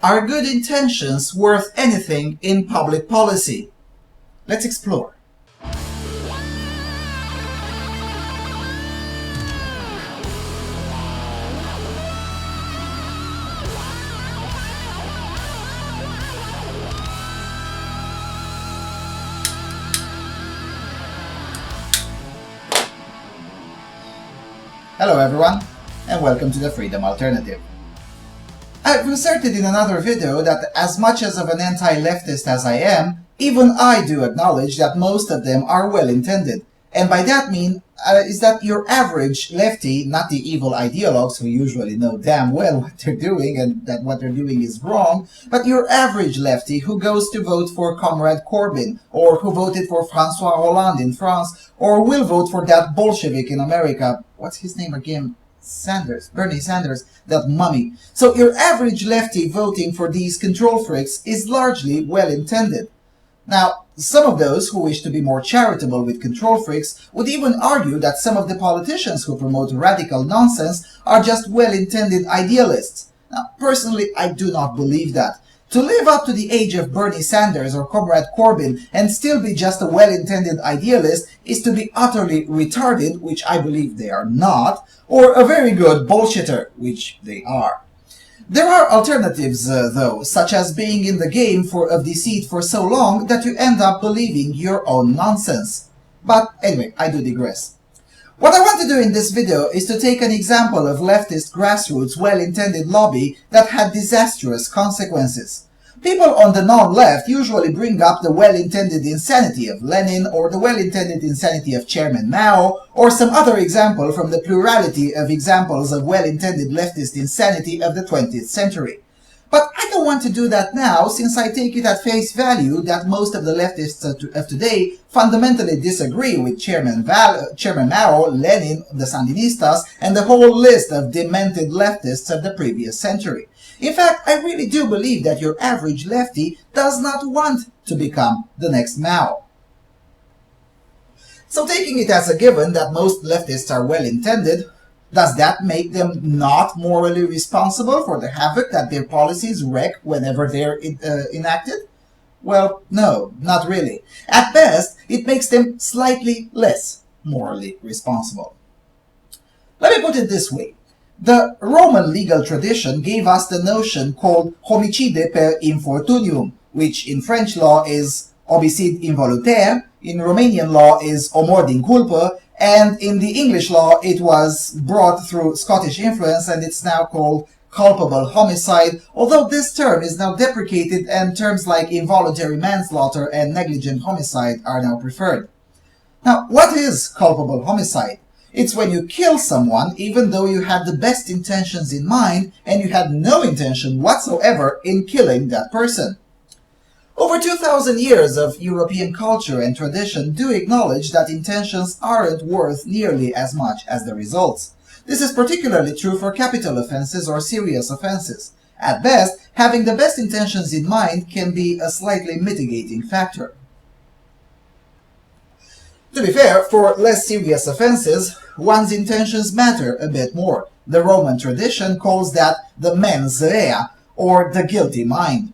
Are good intentions worth anything in public policy? Let's explore. Hello everyone, and welcome to the Freedom Alternative. I've asserted in another video that as much as of an anti-leftist as I am, even I do acknowledge that most of them are well-intended. And by that mean is that your average lefty, not the evil ideologues who usually know damn well what they're doing and that what they're doing is wrong, but your average lefty who goes to vote for Comrade Corbyn, or who voted for François Hollande in France, or will vote for that Bolshevik in America, what's his name again? Bernie Sanders, that mummy. So your average lefty voting for these control freaks is largely well-intended. Now, some of those who wish to be more charitable with control freaks would even argue that some of the politicians who promote radical nonsense are just well-intended idealists. Now, personally, I do not believe that. To live up to the age of Bernie Sanders or Comrade Corbyn and still be just a well-intended idealist is to be utterly retarded, which I believe they are not, or a very good bullshitter, which they are. There are alternatives, though, such as being in the game of deceit for so long that you end up believing your own nonsense. But anyway, I do digress. What I want to do in this video is to take an example of leftist grassroots well-intended lobby that had disastrous consequences. People on the non-left usually bring up the well-intended insanity of Lenin or the well-intended insanity of Chairman Mao or some other example from the plurality of examples of well-intended leftist insanity of the 20th century. But I don't want to do that now, since I take it at face value that most of the leftists of today fundamentally disagree with Chairman Mao, Lenin, the Sandinistas, and the whole list of demented leftists of the previous century. In fact, I really do believe that your average lefty does not want to become the next Mao. So taking it as a given that most leftists are well-intended, does that make them not morally responsible for the havoc that their policies wreak whenever they're enacted? Well, no, not really. At best, it makes them slightly less morally responsible. Let me put it this way. The Roman legal tradition gave us the notion called homicide per infortunium, which in French law is homicide involontaire, in Romanian law is omor din culpa, and in the English law it was brought through Scottish influence and it's now called culpable homicide, although this term is now deprecated and terms like involuntary manslaughter and negligent homicide are now preferred. Now, what is culpable homicide? It's when you kill someone even though you had the best intentions in mind and you had no intention whatsoever in killing that person. Over 2,000 years of European culture and tradition do acknowledge that intentions aren't worth nearly as much as the results. This is particularly true for capital offenses or serious offenses. At best, having the best intentions in mind can be a slightly mitigating factor. To be fair, for less serious offenses, one's intentions matter a bit more. The Roman tradition calls that the mens rea, or the guilty mind.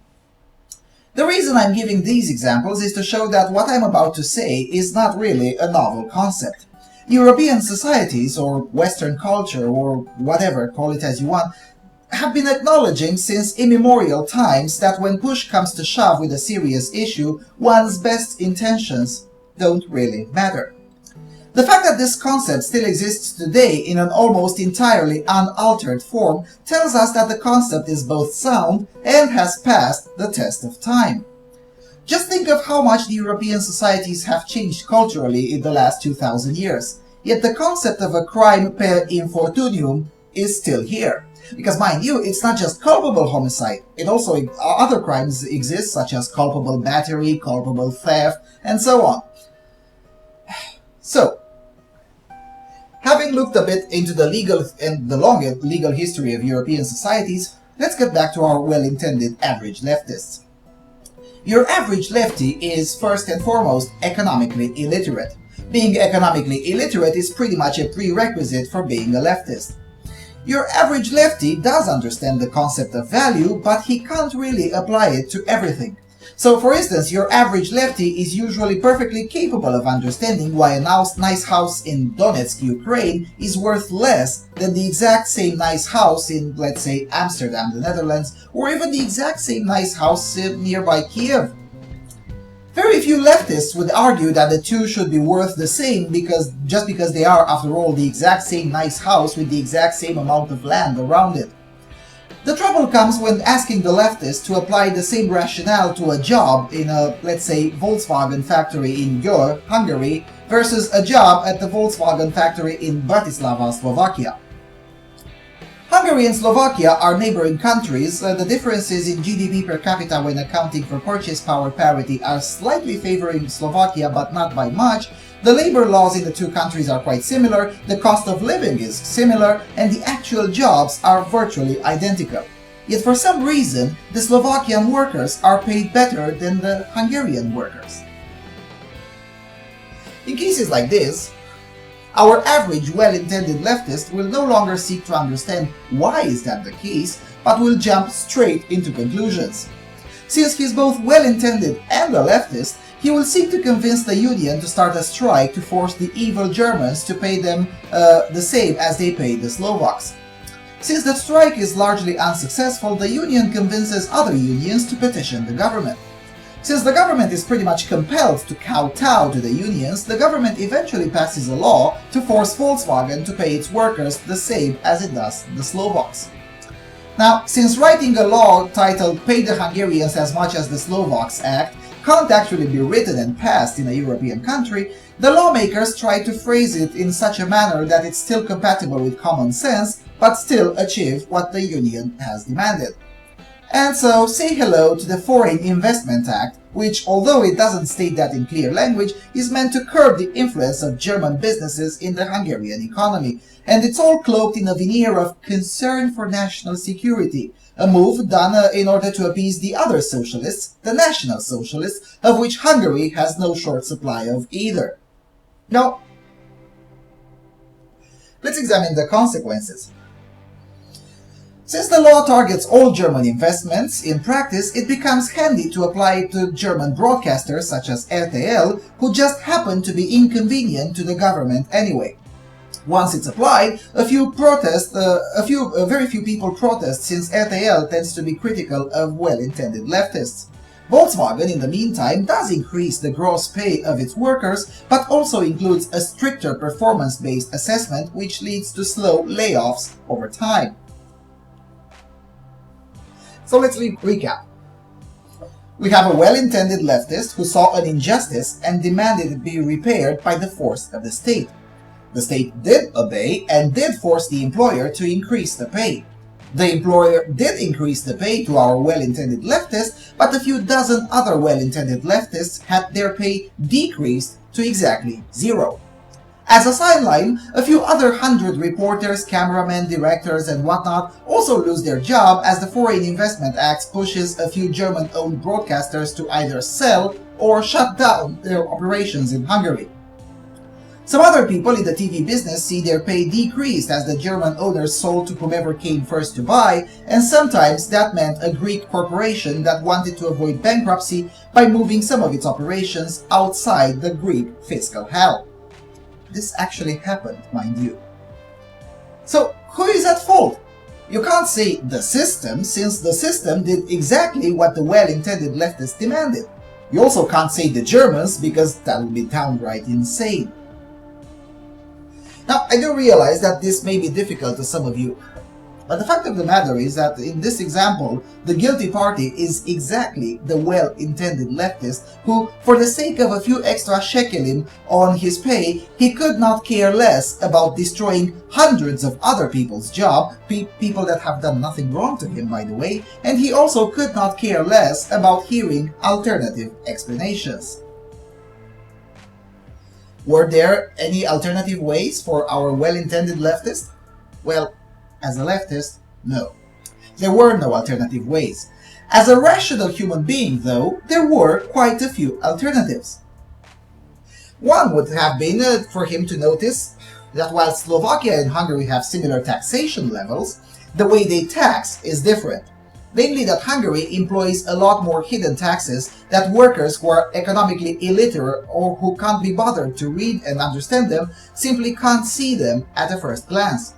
The reason I'm giving these examples is to show that what I'm about to say is not really a novel concept. European societies, or Western culture, or whatever, call it as you want, have been acknowledging since immemorial times that when push comes to shove with a serious issue, one's best intentions don't really matter. The fact that this concept still exists today in an almost entirely unaltered form tells us that the concept is both sound and has passed the test of time. Just think of how much the European societies have changed culturally in the last 2,000 years, yet the concept of a crime per infortunium is still here. Because mind you, it's not just culpable homicide, it also other crimes exist such as culpable battery, culpable theft, and so on. So, having looked a bit into the legal and the long legal history of European societies, let's get back to our well-intended average leftists. Your average lefty is first and foremost economically illiterate. Being economically illiterate is pretty much a prerequisite for being a leftist. Your average lefty does understand the concept of value, but he can't really apply it to everything. So, for instance, your average lefty is usually perfectly capable of understanding why a nice house in Donetsk, Ukraine is worth less than the exact same nice house in, let's say, Amsterdam, the Netherlands, or even the exact same nice house nearby Kiev. Very few leftists would argue that the two should be worth the same just because they are, after all, the exact same nice house with the exact same amount of land around it. The trouble comes when asking the leftists to apply the same rationale to a job in a, let's say, Volkswagen factory in Győr, Hungary, versus a job at the Volkswagen factory in Bratislava, Slovakia. Hungary and Slovakia are neighboring countries. The differences in GDP per capita when accounting for purchase power parity are slightly favoring Slovakia, but not by much. The labor laws in the two countries are quite similar, the cost of living is similar, and the actual jobs are virtually identical. Yet for some reason, the Slovakian workers are paid better than the Hungarian workers. In cases like this, our average well-intended leftist will no longer seek to understand why is that the case, but will jump straight into conclusions. Since he's both well-intended and a leftist, he will seek to convince the union to start a strike to force the evil Germans to pay them the same as they paid the Slovaks. Since the strike is largely unsuccessful, the union convinces other unions to petition the government. Since the government is pretty much compelled to kowtow to the unions, the government eventually passes a law to force Volkswagen to pay its workers the same as it does the Slovaks. Now, since writing a law titled "Pay the Hungarians as much as the Slovaks Act" can't actually be written and passed in a European country, the lawmakers try to phrase it in such a manner that it's still compatible with common sense, but still achieve what the union has demanded. And so, say hello to the Foreign Investment Act, which, although it doesn't state that in clear language, is meant to curb the influence of German businesses in the Hungarian economy, and it's all cloaked in a veneer of concern for national security, a move done in order to appease the other socialists, the National Socialists, of which Hungary has no short supply of either. Now, let's examine the consequences. Since the law targets all German investments, in practice it becomes handy to apply it to German broadcasters such as RTL, who just happen to be inconvenient to the government anyway. Once it's applied, very few people protest, since RTL tends to be critical of well-intended leftists. Volkswagen, in the meantime, does increase the gross pay of its workers, but also includes a stricter performance-based assessment which leads to slow layoffs over time. So let's recap. We have a well-intended leftist who saw an injustice and demanded it be repaired by the force of the state. The state did obey and did force the employer to increase the pay. The employer did increase the pay to our well-intended leftist, but a few dozen other well-intended leftists had their pay decreased to exactly zero. As a sideline, a few other 100 reporters, cameramen, directors, and whatnot also lose their job as the Foreign Investment Act pushes a few German-owned broadcasters to either sell or shut down their operations in Hungary. Some other people in the TV business see their pay decreased as the German owners sold to whomever came first to buy, and sometimes that meant a Greek corporation that wanted to avoid bankruptcy by moving some of its operations outside the Greek fiscal hell. This actually happened, mind you. So, who is at fault? You can't say the system, since the system did exactly what the well-intended leftists demanded. You also can't say the Germans, because that would be downright insane. Now, I do realize that this may be difficult to some of you, but the fact of the matter is that in this example, the guilty party is exactly the well-intended leftist who, for the sake of a few extra shekelim on his pay, he could not care less about destroying hundreds of other people's jobs, people that have done nothing wrong to him, by the way, and he also could not care less about hearing alternative explanations. Were there any alternative ways for our well-intended leftist? Well, as a leftist, no. There were no alternative ways. As a rational human being, though, there were quite a few alternatives. One would have been for him to notice that while Slovakia and Hungary have similar taxation levels, the way they tax is different. Namely that Hungary employs a lot more hidden taxes that workers who are economically illiterate or who can't be bothered to read and understand them simply can't see them at a first glance.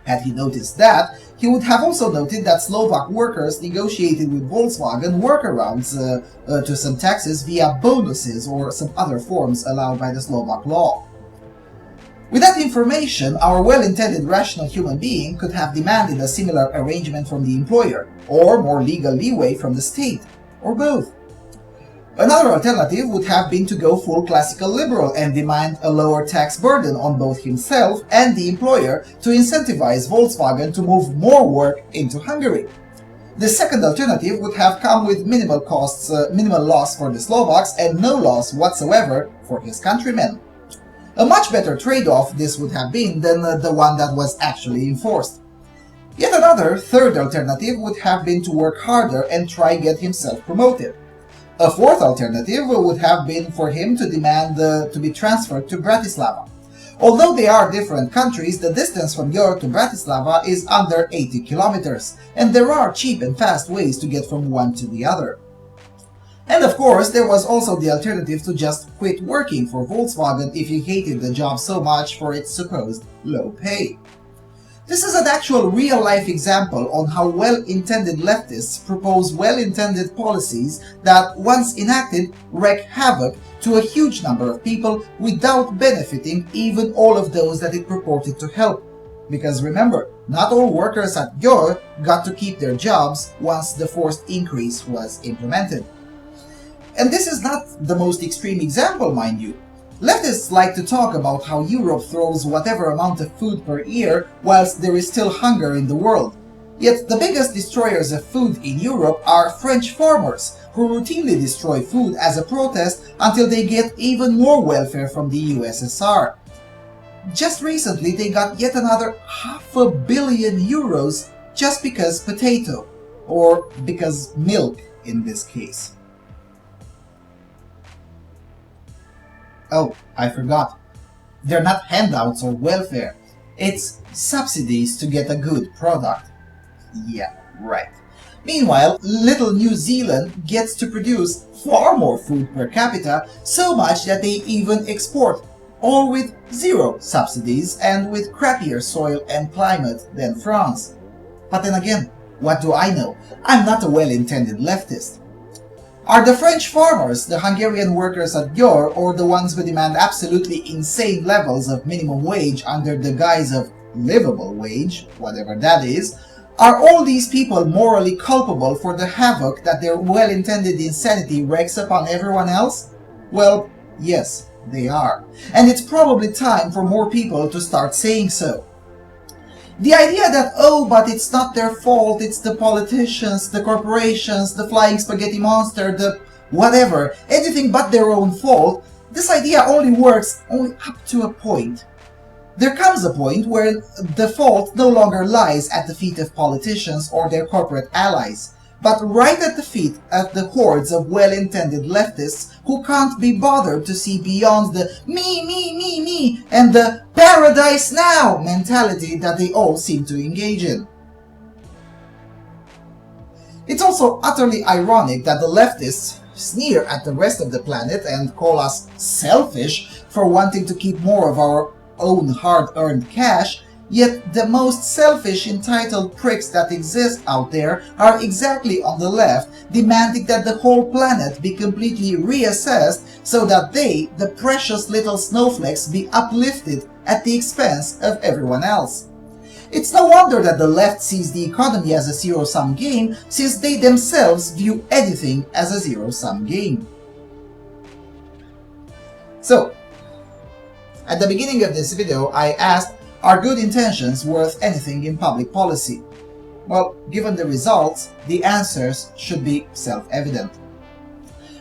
Had he noticed that, he would have also noted that Slovak workers negotiated with Volkswagen workarounds to some taxes via bonuses or some other forms allowed by the Slovak law. With that information, our well-intended rational human being could have demanded a similar arrangement from the employer, or more legal leeway from the state, or both. Another alternative would have been to go full classical liberal and demand a lower tax burden on both himself and the employer to incentivize Volkswagen to move more work into Hungary. The second alternative would have come with minimal loss for the Slovaks and no loss whatsoever for his countrymen. A much better trade-off this would have been than the one that was actually enforced. Yet another, third alternative would have been to work harder and try get himself promoted. A fourth alternative would have been for him to demand to be transferred to Bratislava. Although they are different countries, the distance from Győr to Bratislava is under 80 kilometers, and there are cheap and fast ways to get from one to the other. And of course, there was also the alternative to just quit working for Volkswagen if you hated the job so much for its supposed low pay. This is an actual real-life example on how well-intended leftists propose well-intended policies that, once enacted, wreak havoc to a huge number of people without benefiting even all of those that it purported to help. Because remember, not all workers at Győr got to keep their jobs once the forced increase was implemented. And this is not the most extreme example, mind you. Leftists like to talk about how Europe throws whatever amount of food per year whilst there is still hunger in the world. Yet the biggest destroyers of food in Europe are French farmers, who routinely destroy food as a protest until they get even more welfare from the USSR. Just recently they got yet another €500 million just because potato, or because milk in this case. Oh, I forgot. They're not handouts or welfare. It's subsidies to get a good product. Yeah, right. Meanwhile, little New Zealand gets to produce far more food per capita, so much that they even export, all with zero subsidies and with crappier soil and climate than France. But then again, what do I know? I'm not a well-intended leftist. Are the French farmers the Hungarian workers at Győr, or the ones who demand absolutely insane levels of minimum wage under the guise of livable wage, whatever that is? Are all these people morally culpable for the havoc that their well-intended insanity wreaks upon everyone else? Well, yes, they are. And it's probably time for more people to start saying so. The idea that, oh, but it's not their fault, it's the politicians, the corporations, the flying spaghetti monster, the whatever, anything but their own fault, this idea only works up to a point. There comes a point where the fault no longer lies at the feet of politicians or their corporate allies, but right at the feet of the hordes of well-intended leftists who can't be bothered to see beyond the me, and the paradise now mentality that they all seem to engage in. It's also utterly ironic that the leftists sneer at the rest of the planet and call us selfish for wanting to keep more of our own hard-earned cash, yet the most selfish entitled pricks that exist out there are exactly on the left, demanding that the whole planet be completely reassessed so that they, the precious little snowflakes, be uplifted at the expense of everyone else. It's no wonder that the left sees the economy as a zero-sum game, since they themselves view anything as a zero-sum game. So, at the beginning of this video, I asked, are good intentions worth anything in public policy? Well, given the results, the answers should be self-evident.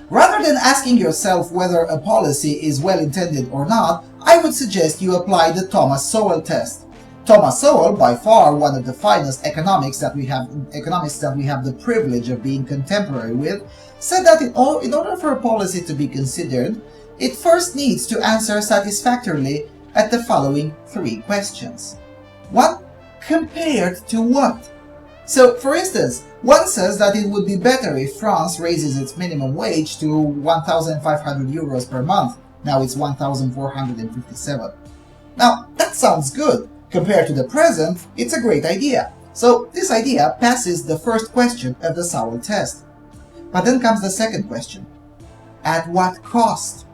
Rather than asking yourself whether a policy is well-intended or not, I would suggest you apply the Thomas Sowell test. Thomas Sowell, by far one of the finest economists that we have the privilege of being contemporary with, said that in order for a policy to be considered, it first needs to answer satisfactorily at the following three questions. 1. Compared to what? So, for instance, one says that it would be better if France raises its minimum wage to 1,500 euros per month. Now it's 1,457. Now, that sounds good. Compared to the present, it's a great idea. So, this idea passes the first question of the Sowell test. But then comes the second question. At what cost?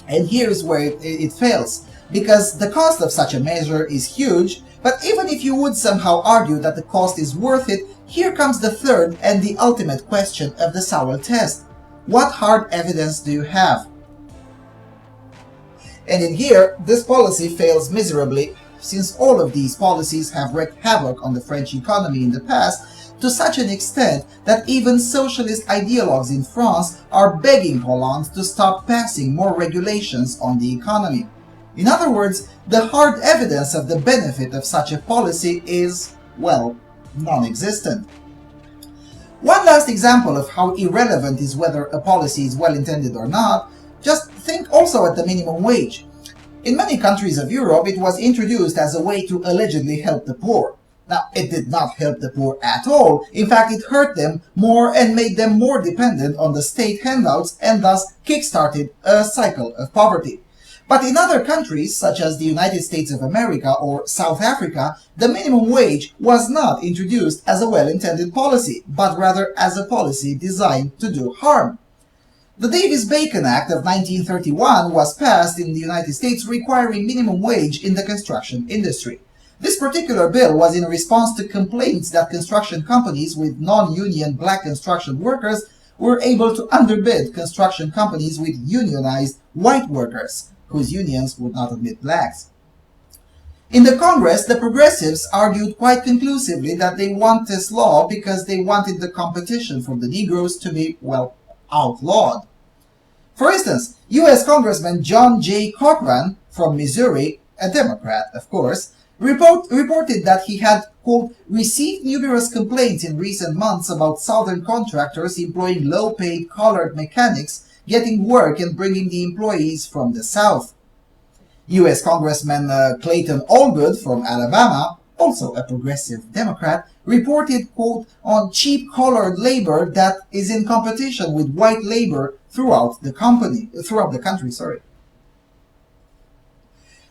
And here's where it fails, because the cost of such a measure is huge, but even if you would somehow argue that the cost is worth it, here comes the third and the ultimate question of the Sowell test. What hard evidence do you have? And in here, this policy fails miserably, since all of these policies have wreaked havoc on the French economy in the past, to such an extent that even socialist ideologues in France are begging Hollande to stop passing more regulations on the economy. In other words, the hard evidence of the benefit of such a policy is, well, non-existent. One last example of how irrelevant is whether a policy is well-intended or not, just think also at the minimum wage. In many countries of Europe, it was introduced as a way to allegedly help the poor. Now, it did not help the poor at all. In fact, it hurt them more and made them more dependent on the state handouts and thus kick-started a cycle of poverty. But in other countries, such as the United States of America or South Africa, the minimum wage was not introduced as a well-intended policy, but rather as a policy designed to do harm. The Davis-Bacon Act of 1931 was passed in the United States requiring minimum wage in the construction industry. This particular bill was in response to complaints that construction companies with non-union black construction workers were able to underbid construction companies with unionized white workers, whose unions would not admit blacks. In the Congress, the progressives argued quite conclusively that they want this law because they wanted the competition from the Negroes to be, well, outlawed. For instance, U.S. Congressman John J. Cochran from Missouri, a Democrat, of course, reported that he had, quote, received numerous complaints in recent months about Southern contractors employing low-paid colored mechanics getting work and bringing the employees from the South. U.S. Congressman Clayton Allgood from Alabama, also a progressive Democrat, reported, quote, on cheap colored labor that is in competition with white labor throughout the country.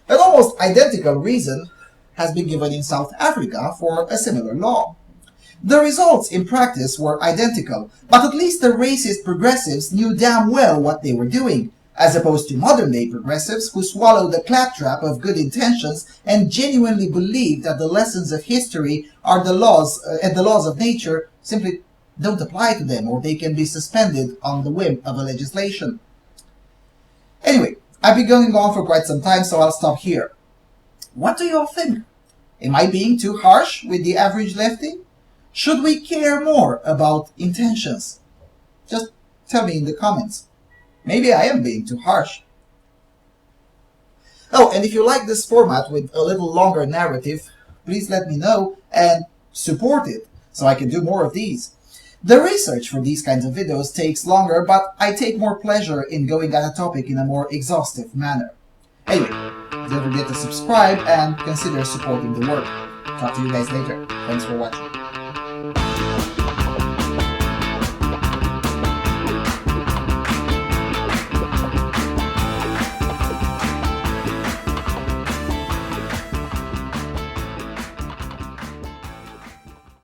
An almost identical reason has been given in South Africa for a similar law. The results in practice were identical, but at least the racist progressives knew damn well what they were doing, as opposed to modern-day progressives who swallow the claptrap of good intentions and genuinely believe that the lessons of history are the laws and the laws of nature simply don't apply to them, or they can be suspended on the whim of a legislation. Anyway, I've been going on for quite some time, so I'll stop here. What do you all think? Am I being too harsh with the average lefty? Should we care more about intentions? Just tell me in the comments. Maybe I am being too harsh. Oh, and if you like this format with a little longer narrative, please let me know and support it so I can do more of these. The research for these kinds of videos takes longer, but I take more pleasure in going at a topic in a more exhaustive manner. Anyway, don't forget to subscribe and consider supporting the work. Talk to you guys later. Thanks for watching.